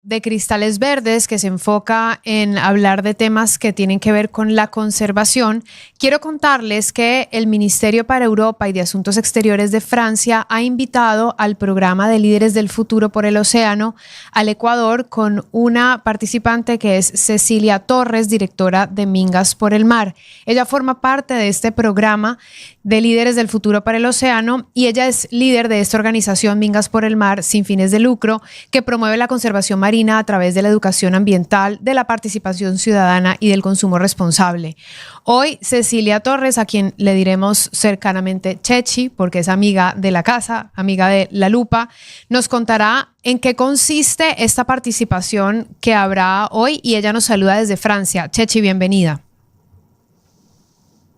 de Cristales Verdes, que se enfoca en hablar de temas que tienen que ver con la conservación, quiero contarles que el Ministerio para Europa y de Asuntos Exteriores de Francia ha invitado al programa de Líderes del Futuro por el Océano al Ecuador con una participante que es Cecilia Torres, directora de Mingas por el Mar. Ella forma parte de este programa de Líderes del Futuro para el Océano y ella es líder de esta organización Mingas por el Mar sin fines de lucro que promueve la conservación marina a través de la educación ambiental, de la participación ciudadana y del consumo responsable. Hoy Cecilia Torres, a quien le diremos cercanamente Chechi, porque es amiga de la casa, amiga de La Lupa, nos contará en qué consiste esta participación que habrá hoy y ella nos saluda desde Francia. Chechi, bienvenida.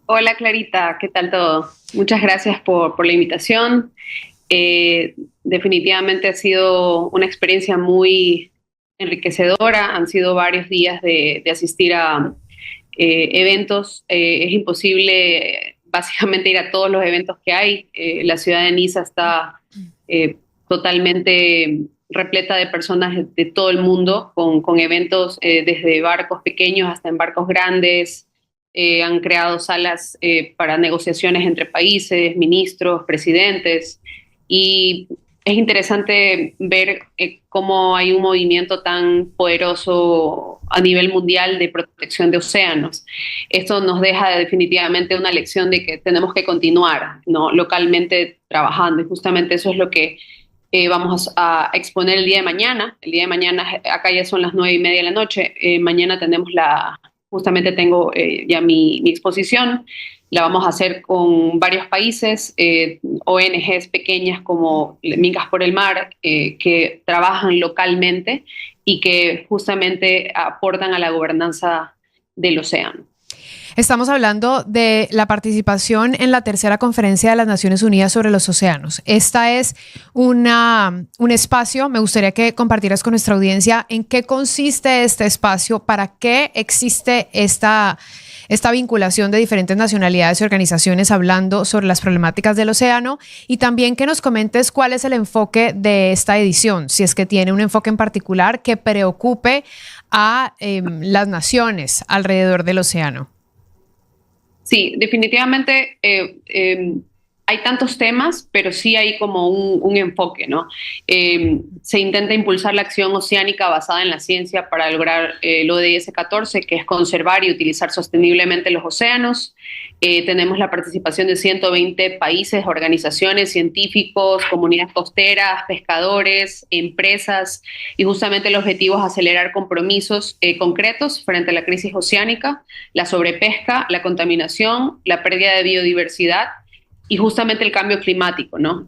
Hola Clarita, ¿qué tal todo? Muchas gracias por la invitación. Definitivamente ha sido una experiencia muy enriquecedora. Han sido varios días de asistir a eventos. Es imposible básicamente ir a todos los eventos que hay. La ciudad de Niza está totalmente repleta de personas de todo el mundo, con eventos desde barcos pequeños hasta en barcos grandes. Han creado salas para negociaciones entre países, ministros, presidentes, y es interesante ver cómo hay un movimiento tan poderoso a nivel mundial de protección de océanos. Esto nos deja definitivamente una lección de que tenemos que continuar, ¿no?, localmente trabajando, y justamente eso es lo que vamos a exponer el día de mañana. El día de mañana, acá ya son las 9:30 de la noche, mañana tenemos justamente tengo ya mi exposición. La vamos a hacer con varios países, ONGs pequeñas como Mingas por el Mar, que trabajan localmente y que justamente aportan a la gobernanza del océano. Estamos hablando de la participación en la tercera conferencia de las Naciones Unidas sobre los océanos. Esta es un espacio, me gustaría que compartieras con nuestra audiencia en qué consiste este espacio, para qué existe esta vinculación de diferentes nacionalidades y organizaciones hablando sobre las problemáticas del océano, y también que nos comentes cuál es el enfoque de esta edición, si es que tiene un enfoque en particular que preocupe a las naciones alrededor del océano. Sí, definitivamente hay tantos temas, pero sí hay como un enfoque, ¿no? Se intenta impulsar la acción oceánica basada en la ciencia para lograr el ODS 14, que es conservar y utilizar sosteniblemente los océanos. Tenemos la participación de 120 países, organizaciones, científicos, comunidades costeras, pescadores, empresas, y justamente el objetivo es acelerar compromisos concretos frente a la crisis oceánica, la sobrepesca, la contaminación, la pérdida de biodiversidad y justamente el cambio climático, ¿no?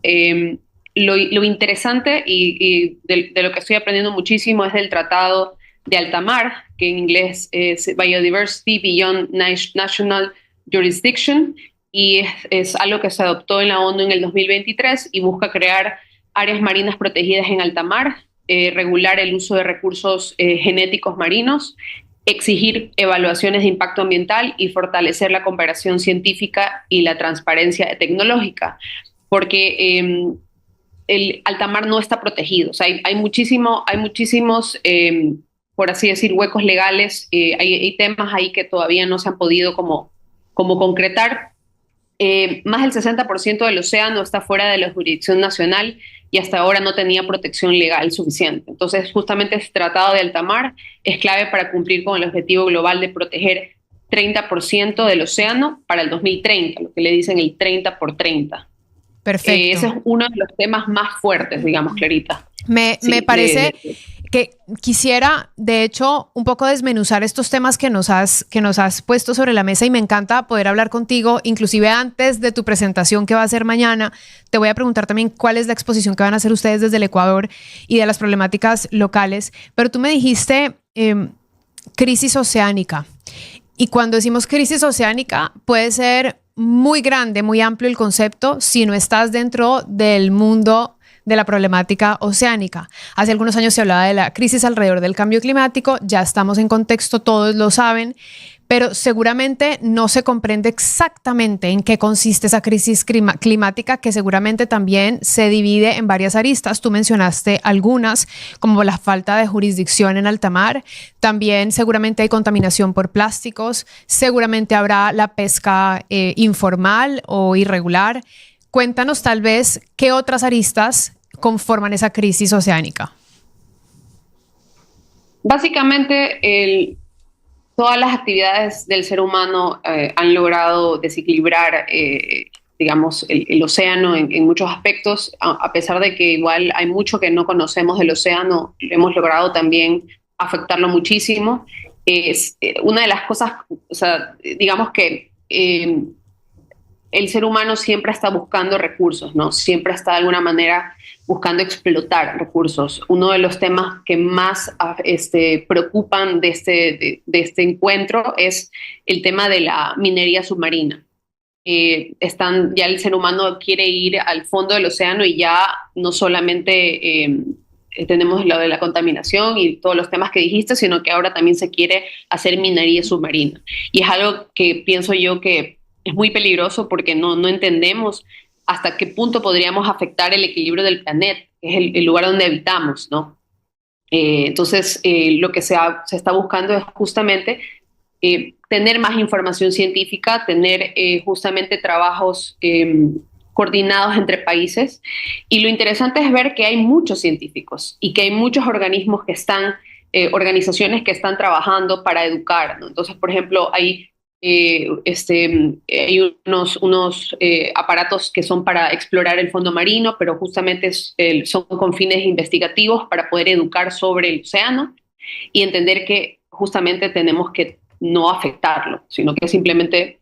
Lo interesante y de lo que estoy aprendiendo muchísimo es del Tratado de Alta Mar, que en inglés es Biodiversity Beyond National Jurisdiction, y es algo que se adoptó en la ONU en el 2023 y busca crear áreas marinas protegidas en alta mar, regular el uso de recursos genéticos marinos, exigir evaluaciones de impacto ambiental y fortalecer la cooperación científica y la transparencia tecnológica, porque el alta mar no está protegido. O sea, hay muchísimos, por así decir, huecos legales, hay temas ahí que todavía no se han podido como concretar. Más del 60% del océano está fuera de la jurisdicción nacional y hasta ahora no tenía protección legal suficiente. Entonces, justamente este Tratado de Alta Mar es clave para cumplir con el objetivo global de proteger 30% del océano para el 2030, lo que le dicen el 30 por 30. Perfecto. Ese es uno de los temas más fuertes, digamos, Clarita. Me parece que quisiera, de hecho, un poco desmenuzar estos temas que nos has puesto sobre la mesa, y me encanta poder hablar contigo, inclusive antes de tu presentación que va a ser mañana. Te voy a preguntar también cuál es la exposición que van a hacer ustedes desde el Ecuador y de las problemáticas locales, pero tú me dijiste crisis oceánica, y cuando decimos crisis oceánica puede ser muy grande, muy amplio el concepto si no estás dentro del mundo de la problemática oceánica. Hace algunos años se hablaba de la crisis alrededor del cambio climático, ya estamos en contexto, todos lo saben, pero seguramente no se comprende exactamente en qué consiste esa crisis climática, que seguramente también se divide en varias aristas. Tú mencionaste algunas, como la falta de jurisdicción en alta mar. También seguramente hay contaminación por plásticos, seguramente habrá la pesca informal o irregular. Cuéntanos tal vez qué otras aristas conforman esa crisis oceánica. Básicamente, todas las actividades del ser humano han logrado desequilibrar, digamos, el océano en muchos aspectos, a pesar de que igual hay mucho que no conocemos del océano, hemos logrado también afectarlo muchísimo. Una de las cosas, o sea, digamos que el ser humano siempre está buscando recursos, ¿no? Siempre está de alguna manera buscando explotar recursos. Uno de los temas que más preocupan de este encuentro es el tema de la minería submarina. Ya el ser humano quiere ir al fondo del océano y ya no solamente tenemos lo de la contaminación y todos los temas que dijiste, sino que ahora también se quiere hacer minería submarina. Y es algo que pienso yo que es muy peligroso porque no entendemos hasta qué punto podríamos afectar el equilibrio del planeta, que es el lugar donde habitamos, ¿no? Entonces, lo que se está buscando es justamente tener más información científica, tener justamente trabajos coordinados entre países. Y lo interesante es ver que hay muchos científicos y que hay muchos organismos que están, organizaciones que están trabajando para educar, ¿no? Entonces, por ejemplo, hay unos aparatos que son para explorar el fondo marino, pero justamente son con fines investigativos para poder educar sobre el océano y entender que justamente tenemos que no afectarlo, sino que simplemente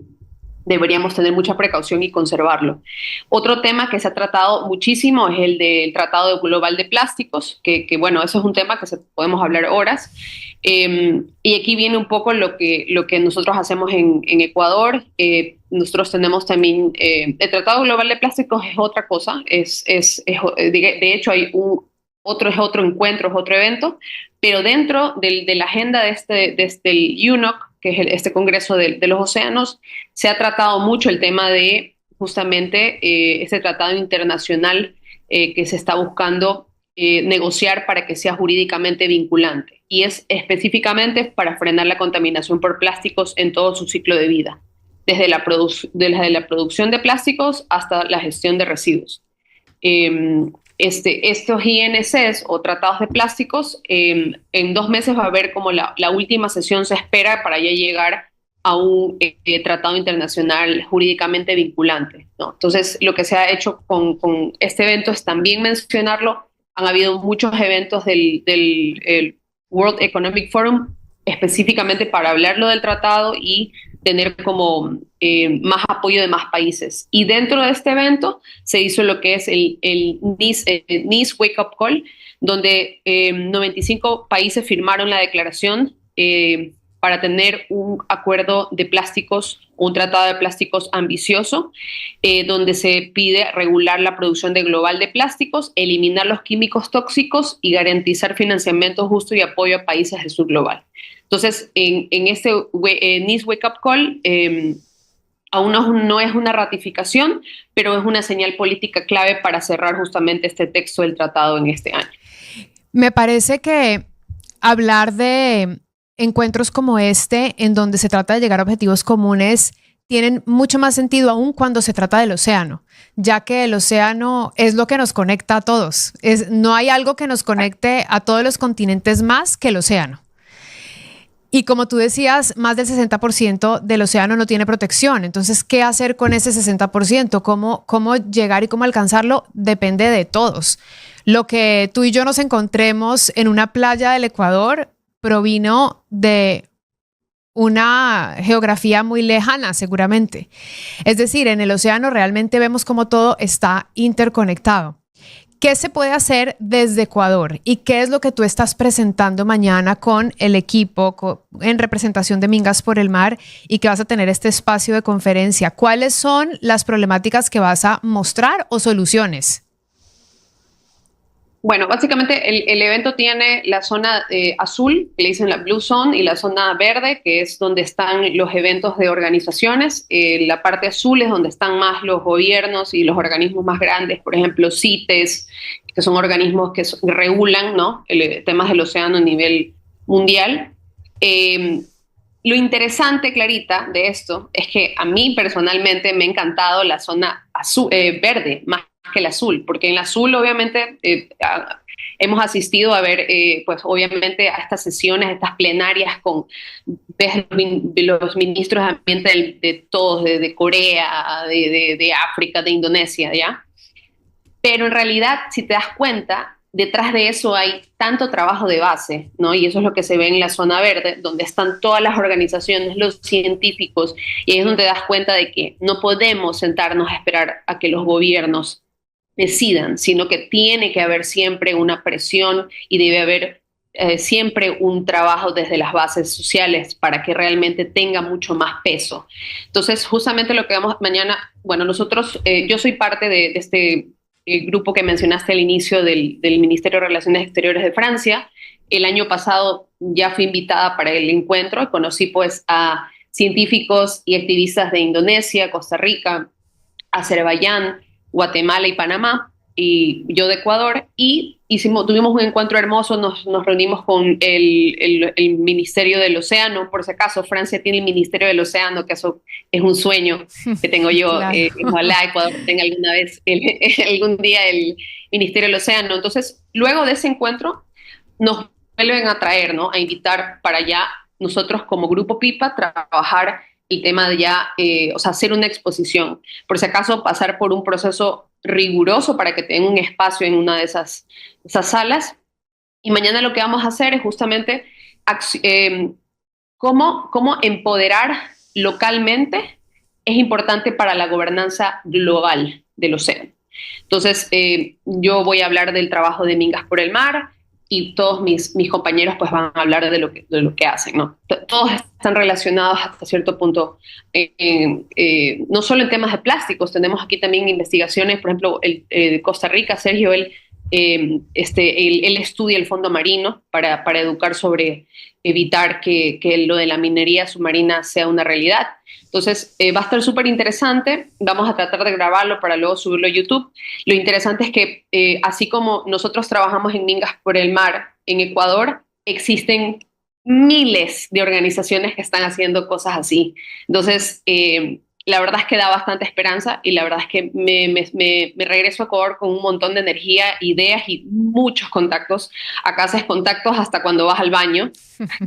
deberíamos tener mucha precaución y conservarlo. Otro tema que se ha tratado muchísimo es el del Tratado Global de Plásticos, que bueno, eso es un tema que podemos hablar horas. Y aquí viene un poco lo que nosotros hacemos en Ecuador. Nosotros tenemos también, el Tratado Global de Plásticos es otra cosa, de hecho hay otro encuentro, es otro evento, pero dentro de la agenda de este UNOC, que es este Congreso de los Océanos, se ha tratado mucho el tema de justamente este tratado internacional que se está buscando negociar para que sea jurídicamente vinculante. Y es específicamente para frenar la contaminación por plásticos en todo su ciclo de vida, desde la producción de plásticos hasta la gestión de residuos. Estos INCs o tratados de plásticos, en 2 meses va a haber como la última sesión se espera para ya llegar a un tratado internacional jurídicamente vinculante, ¿no? Entonces, lo que se ha hecho con este evento es también mencionarlo. Han habido muchos eventos del World Economic Forum específicamente para hablarlo del tratado y tener como más apoyo de más países. Y dentro de este evento se hizo lo que es el Nice Wake Up Call, donde 95 países firmaron la declaración para tener un acuerdo de plásticos, un tratado de plásticos ambicioso, donde se pide regular la producción global de plásticos, eliminar los químicos tóxicos y garantizar financiamiento justo y apoyo a países del sur global. Entonces, en este Nice Wake Up Call, aún no es una ratificación, pero es una señal política clave para cerrar justamente este texto del tratado en este año. Me parece que hablar de encuentros como este, en donde se trata de llegar a objetivos comunes, tienen mucho más sentido aún cuando se trata del océano, ya que el océano es lo que nos conecta a todos. No hay algo que nos conecte a todos los continentes más que el océano. Y como tú decías, más del 60% del océano no tiene protección. Entonces, ¿qué hacer con ese 60%? ¿Cómo llegar y cómo alcanzarlo? Depende de todos. Lo que tú y yo nos encontremos en una playa del Ecuador provino de una geografía muy lejana, seguramente. Es decir, en el océano realmente vemos cómo todo está interconectado. ¿Qué se puede hacer desde Ecuador? ¿Y qué es lo que tú estás presentando mañana con el equipo en representación de Mingas por el Mar y que vas a tener este espacio de conferencia? ¿Cuáles son las problemáticas que vas a mostrar o soluciones? Bueno, básicamente el evento tiene la zona azul, que le dicen la Blue Zone, y la zona verde, que es donde están los eventos de organizaciones. La parte azul es donde están más los gobiernos y los organismos más grandes, por ejemplo, CITES, que son organismos que regulan, ¿no?, temas del océano a nivel mundial. Eh, lo interesante, Clarita, de esto es que a mí personalmente me ha encantado la zona azul, verde más que el azul, porque en el azul obviamente hemos asistido a ver, pues obviamente a estas sesiones, estas plenarias con los ministros de ambiente de todos, de Corea, de África, de Indonesia, ¿ya? Pero en realidad, si te das cuenta, detrás de eso hay tanto trabajo de base, ¿no? Y eso es lo que se ve en la zona verde, donde están todas las organizaciones, los científicos, y ahí es donde te das cuenta de que no podemos sentarnos a esperar a que los gobiernos decidan, sino que tiene que haber siempre una presión y debe haber siempre un trabajo desde las bases sociales para que realmente tenga mucho más peso. Entonces, justamente lo que vamos mañana, bueno, nosotros, yo soy parte de este grupo que mencionaste al inicio del Ministerio de Relaciones Exteriores de Francia. El año pasado ya fui invitada para el encuentro y conocí pues a científicos y activistas de Indonesia, Costa Rica, Azerbaiyán, Guatemala y Panamá, y yo de Ecuador, y tuvimos un encuentro hermoso, nos reunimos con el Ministerio del Océano. Por si acaso, Francia tiene el Ministerio del Océano, que eso es un sueño que tengo yo. Claro. Ojalá Ecuador tenga alguna vez, algún día el Ministerio del Océano. Entonces, luego de ese encuentro, nos vuelven a traer, ¿no?, a invitar para allá, nosotros como Grupo Pipa, trabajar el tema de ya, o sea, hacer una exposición. Por si acaso, pasar por un proceso riguroso para que tenga un espacio en una de esas salas. Y mañana lo que vamos a hacer es justamente cómo empoderar localmente es importante para la gobernanza global del océano. Entonces, yo voy a hablar del trabajo de Mingas por el Mar, y todos mis compañeros pues van a hablar de lo que hacen, ¿no? Todos están relacionados hasta cierto punto, no solo en temas de plásticos. Tenemos aquí también investigaciones, por ejemplo, de Costa Rica, Sergio, él estudia el fondo marino para educar sobre evitar que lo de la minería submarina sea una realidad. Entonces, va a estar súper interesante. Vamos a tratar de grabarlo para luego subirlo a YouTube. Lo interesante es que, así como nosotros trabajamos en Mingas por el Mar en Ecuador, existen miles de organizaciones que están haciendo cosas así. Entonces, la verdad es que da bastante esperanza, y la verdad es que me regreso a Ecuador con un montón de energía, ideas y muchos contactos. Acá haces contactos hasta cuando vas al baño.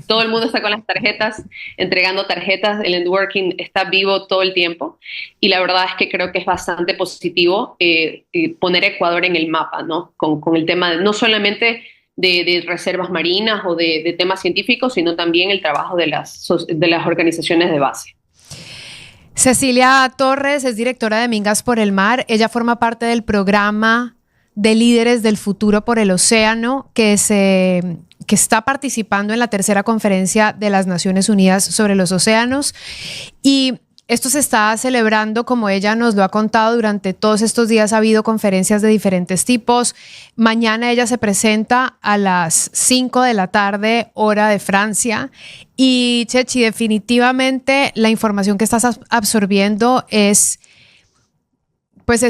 Todo el mundo está con las tarjetas, entregando tarjetas. El networking está vivo todo el tiempo, y la verdad es que creo que es bastante positivo poner a Ecuador en el mapa, ¿no? Con el tema no solamente de reservas marinas o de temas científicos, sino también el trabajo de las organizaciones de base. Cecilia Torres es directora de Mingas por el Mar. Ella forma parte del programa de líderes del futuro por el océano que está participando en la tercera conferencia de las Naciones Unidas sobre los océanos. Y esto se está celebrando, como ella nos lo ha contado, durante todos estos días ha habido conferencias de diferentes tipos. Mañana ella se presenta a las 5 de la tarde, hora de Francia. Y Chechi, definitivamente la información que estás absorbiendo es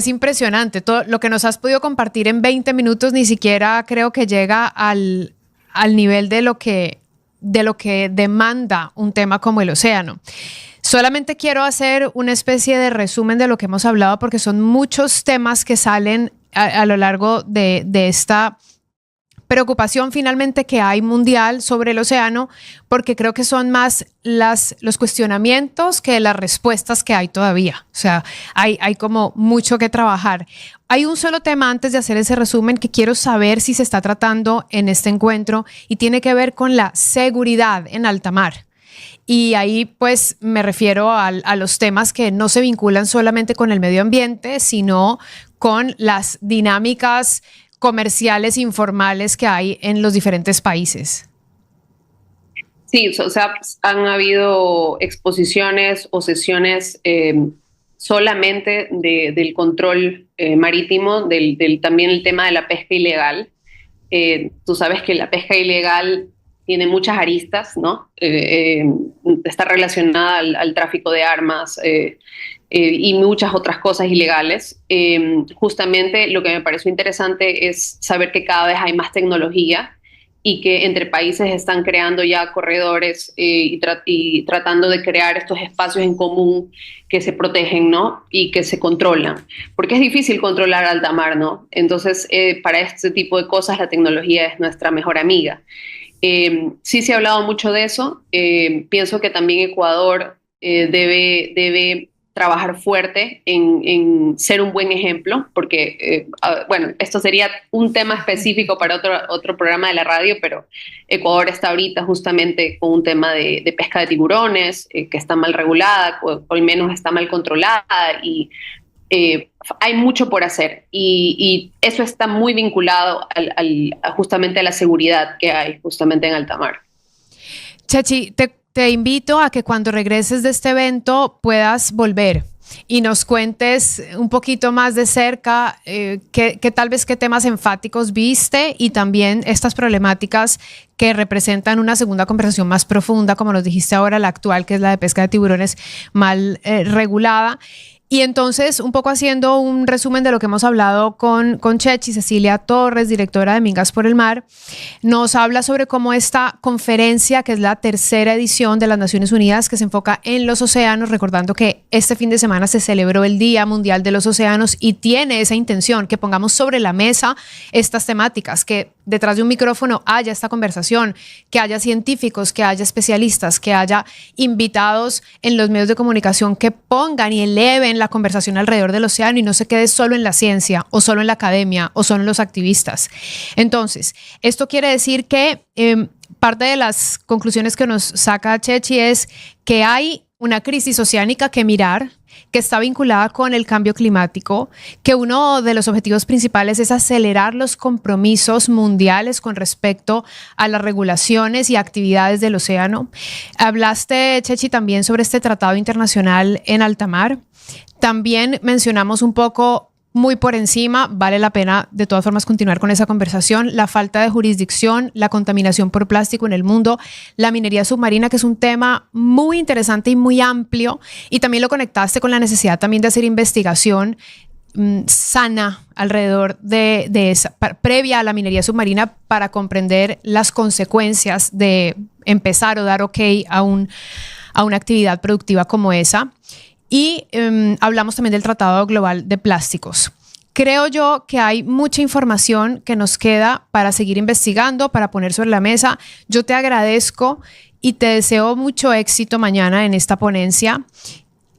impresionante. Todo lo que nos has podido compartir en 20 minutos ni siquiera creo que llega al nivel de lo que demanda un tema como el océano. Solamente quiero hacer una especie de resumen de lo que hemos hablado, porque son muchos temas que salen a lo largo de esta preocupación finalmente que hay mundial sobre el océano, porque creo que son más los cuestionamientos que las respuestas que hay todavía. O sea, hay como mucho que trabajar. Hay un solo tema antes de hacer ese resumen que quiero saber si se está tratando en este encuentro, y tiene que ver con la seguridad en alta mar. Y ahí pues me refiero a los temas que no se vinculan solamente con el medio ambiente, sino con las dinámicas comerciales informales que hay en los diferentes países. Sí, o sea, han habido exposiciones o sesiones solamente del control marítimo, también el tema de la pesca ilegal. Tú sabes que la pesca ilegal tiene muchas aristas, ¿no? Está relacionada al tráfico de armas y muchas otras cosas ilegales. Justamente lo que me pareció interesante es saber que cada vez hay más tecnología y que entre países están creando ya corredores y tratando de crear estos espacios en común que se protegen, ¿no? Y que se controlan. Porque es difícil controlar alta mar, ¿no? Entonces, para este tipo de cosas, la tecnología es nuestra mejor amiga. Sí se ha hablado mucho de eso. Pienso que también Ecuador debe trabajar fuerte en ser un buen ejemplo, porque, bueno, esto sería un tema específico para otro programa de la radio, pero Ecuador está ahorita justamente con un tema de pesca de tiburones, que está mal regulada, o al menos está mal controlada, y hay mucho por hacer. Y eso está muy vinculado justamente a la seguridad que hay justamente en alta mar. Chechi, te invito a que cuando regreses de este evento puedas volver y nos cuentes un poquito más de cerca qué tal vez qué temas enfáticos viste y también estas problemáticas que representan una segunda conversación más profunda, como nos dijiste ahora, la actual, que es la de pesca de tiburones mal regulada. Y entonces, un poco haciendo un resumen de lo que hemos hablado con Chechi, Cecilia Torres, directora de Mingas por el Mar, nos habla sobre cómo esta conferencia, que es la tercera edición de las Naciones Unidas, que se enfoca en los océanos, recordando que este fin de semana se celebró el Día Mundial de los Océanos y tiene esa intención, que pongamos sobre la mesa estas temáticas, que detrás de un micrófono haya esta conversación, que haya científicos, que haya especialistas, que haya invitados en los medios de comunicación que pongan y eleven la conversación alrededor del océano y no se quede solo en la ciencia o solo en la academia o solo en los activistas. Entonces, esto quiere decir que parte de las conclusiones que nos saca Chechi es que hay una crisis oceánica que mirar, que está vinculada con el cambio climático, que uno de los objetivos principales es acelerar los compromisos mundiales con respecto a las regulaciones y actividades del océano. Hablaste, Chechi, también sobre este tratado internacional en alta mar. También mencionamos un poco, muy por encima, vale la pena de todas formas continuar con esa conversación, la falta de jurisdicción, la contaminación por plástico en el mundo, la minería submarina, que es un tema muy interesante y muy amplio, y también lo conectaste con la necesidad también de hacer investigación sana alrededor de esa, previa a la minería submarina, para comprender las consecuencias de empezar o dar ok a una actividad productiva como esa. Y hablamos también del Tratado Global de Plásticos. Creo yo que hay mucha información que nos queda para seguir investigando, para poner sobre la mesa. Yo te agradezco y te deseo mucho éxito mañana en esta ponencia.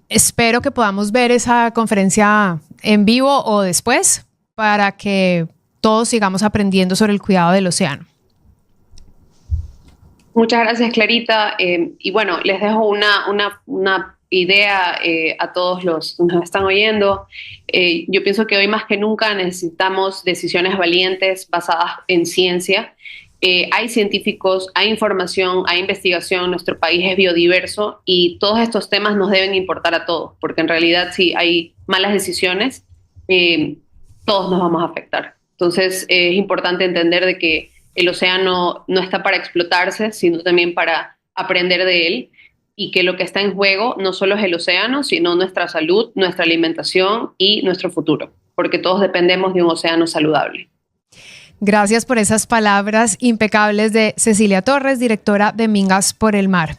Espero que podamos ver esa conferencia en vivo o después para que todos sigamos aprendiendo sobre el cuidado del océano. Muchas gracias, Clarita. Y bueno, les dejo una idea a todos los que nos están oyendo. Yo pienso que hoy más que nunca necesitamos decisiones valientes basadas en ciencia. Hay científicos, hay información, hay investigación, nuestro país es biodiverso y todos estos temas nos deben importar a todos, porque en realidad si hay malas decisiones, todos nos vamos a afectar. Entonces es importante entender de que el océano no está para explotarse, sino también para aprender de él, y que lo que está en juego no solo es el océano, sino nuestra salud, nuestra alimentación y nuestro futuro, porque todos dependemos de un océano saludable. Gracias por esas palabras impecables de Cecilia Torres, directora de Mingas por el Mar.